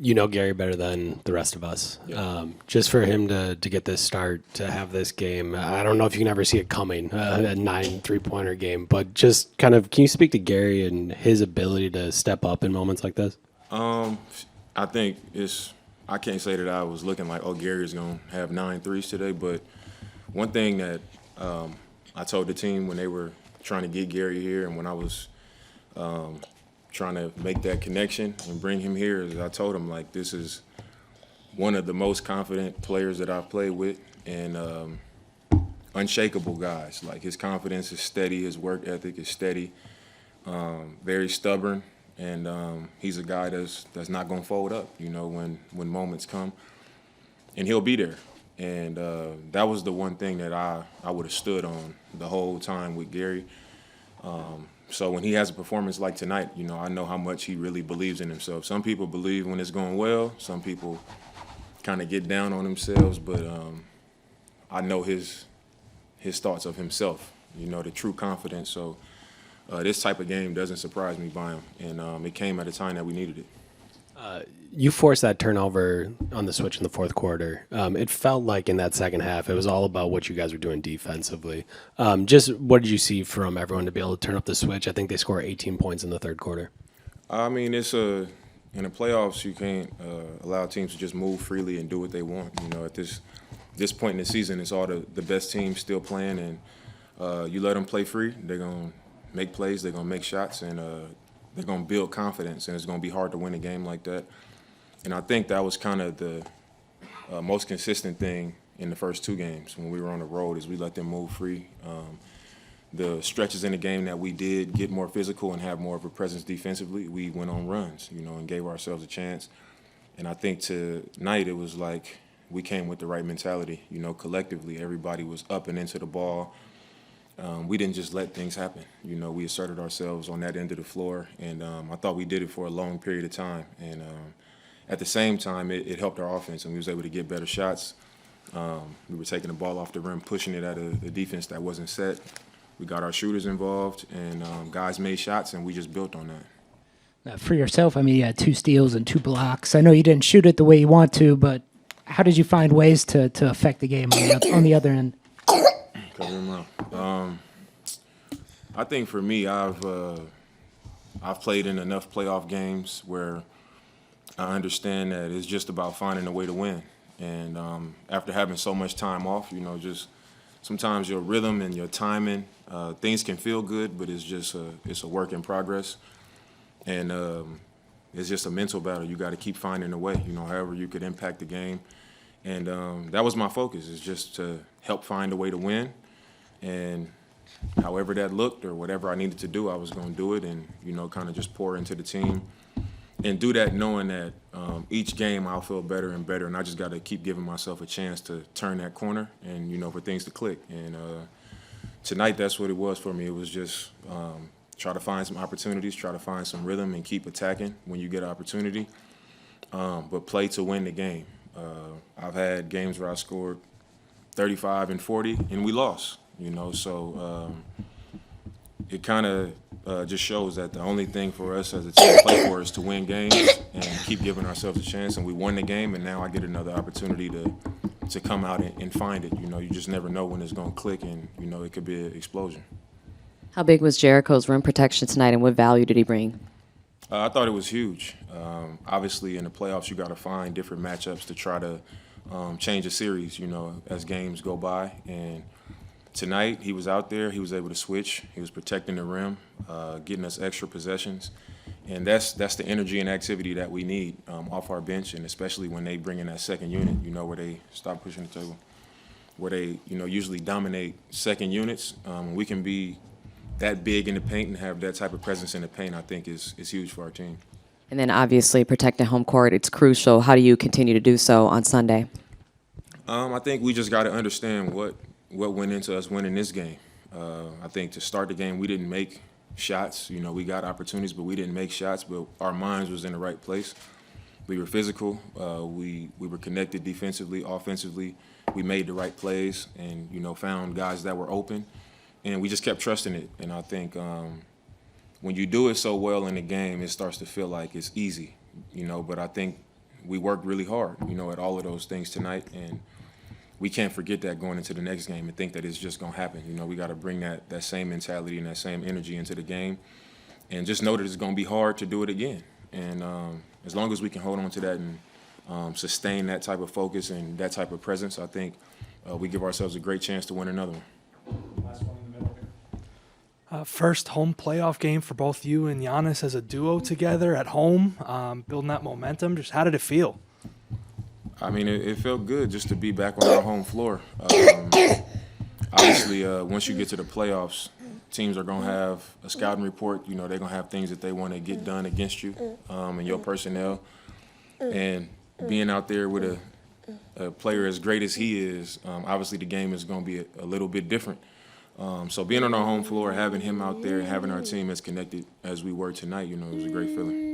You know Gary better than the rest of us. Yeah. Just for him to get this start, to have this game, I don't know if you can ever see it coming, a 9 3-pointer game, but just kind of, can you speak to Gary and his ability to step up in moments like this? I think I can't say that I was looking like, oh, Gary's going to have 9 threes today, but one thing that I told the team when they were trying to get Gary here and when I was trying to make that connection and bring him here is I told him, like, this is one of the most confident players that I've played with and unshakable guys. Like, his confidence is steady, his work ethic is steady, very stubborn, and he's a guy that's not going to fold up, when moments come. And he'll be there. And that was the one thing that I would have stood on the whole time with Gary. So when he has a performance like tonight, I know how much he really believes in himself. Some people believe when it's going well. Some people kind of get down on themselves. But I know his thoughts of himself, the true confidence. So this type of game doesn't surprise me by him. And it came at a time that we needed it. You forced that turnover on the switch in the fourth quarter. It felt like in that second half, it was all about what you guys were doing defensively. Just what did you see from everyone to be able to turn up the switch? I think they scored 18 points in the third quarter. I mean, in the playoffs, you can't allow teams to just move freely and do what they want. At this point in the season, it's all the best teams still playing, and you let them play free, they're going to make plays, they're going to make shots, and they're going to build confidence, and it's going to be hard to win a game like that. And I think that was kind of the most consistent thing in the first two games when we were on the road is we let them move free. The stretches in the game that we did get more physical and have more of a presence defensively, we went on runs, and gave ourselves a chance. And I think tonight it was like we came with the right mentality. Collectively, everybody was up and into the ball. We didn't just let things happen. We asserted ourselves on that end of the floor, and I thought we did it for a long period of time. And at the same time, it helped our offense, and we was able to get better shots. We were taking the ball off the rim, pushing it at a defense that wasn't set. We got our shooters involved, and guys made shots, and we just built on that. For yourself, I mean, you had 2 steals and 2 blocks. I know you didn't shoot it the way you want to, but how did you find ways to affect the game on the other end? Cover him up. I think for me, I've played in enough playoff games where I understand that it's just about finding a way to win. And after having so much time off, just sometimes your rhythm and your timing, things can feel good, but it's a work in progress. And it's just a mental battle. You got to keep finding a way, however you could impact the game. And that was my focus, is just to help find a way to win. And however that looked or whatever I needed to do, I was going to do it and, kind of just pour into the team. And do that knowing that each game I'll feel better and better, and I just got to keep giving myself a chance to turn that corner and, for things to click. And tonight, that's what it was for me. It was just try to find some opportunities, try to find some rhythm, and keep attacking when you get an opportunity, but play to win the game. I've had games where I scored 35 and 40, and we lost, so it kind of just shows that the only thing for us as a team to play for is to win games and keep giving ourselves a chance. And we won the game, and now I get another opportunity to come out and find it. You just never know when it's going to click, and, it could be an explosion. How big was Jericho's rim protection tonight, and what value did he bring? I thought it was huge. Obviously, in the playoffs, you got to find different matchups to try to change a series, as games go by. And tonight, he was out there. He was able to switch. He was protecting the rim, getting us extra possessions. And that's the energy and activity that we need off our bench, and especially when they bring in that second unit, where they stop pushing the table, where they, usually dominate second units. We can be that big in the paint and have that type of presence in the paint, I think, is huge for our team. And then obviously protecting home court, it's crucial. How do you continue to do so on Sunday? I think we just got to understand what went into us winning this game. I think to start the game, we didn't make shots. We got opportunities, but we didn't make shots, but our minds was in the right place. We were physical. We were connected defensively, offensively. We made the right plays and, found guys that were open. And we just kept trusting it. And I think when you do it so well in the game, it starts to feel like it's easy. But I think we worked really hard, at all of those things tonight, and we can't forget that going into the next game and think that it's just going to happen. We got to bring that same mentality and that same energy into the game, and just know that it's going to be hard to do it again. And as long as we can hold on to that and sustain that type of focus and that type of presence, I think we give ourselves a great chance to win another one. Last one in the middle here. First home playoff game for both you and Giannis as a duo together at home, building that momentum. Just how did it feel? I mean, it felt good just to be back on our home floor. Obviously, once you get to the playoffs, teams are going to have a scouting report. They're going to have things that they want to get done against you and your personnel. And being out there with a player as great as he is, obviously the game is going to be a little bit different. So being on our home floor, having him out there, and having our team as connected as we were tonight, it was a great feeling.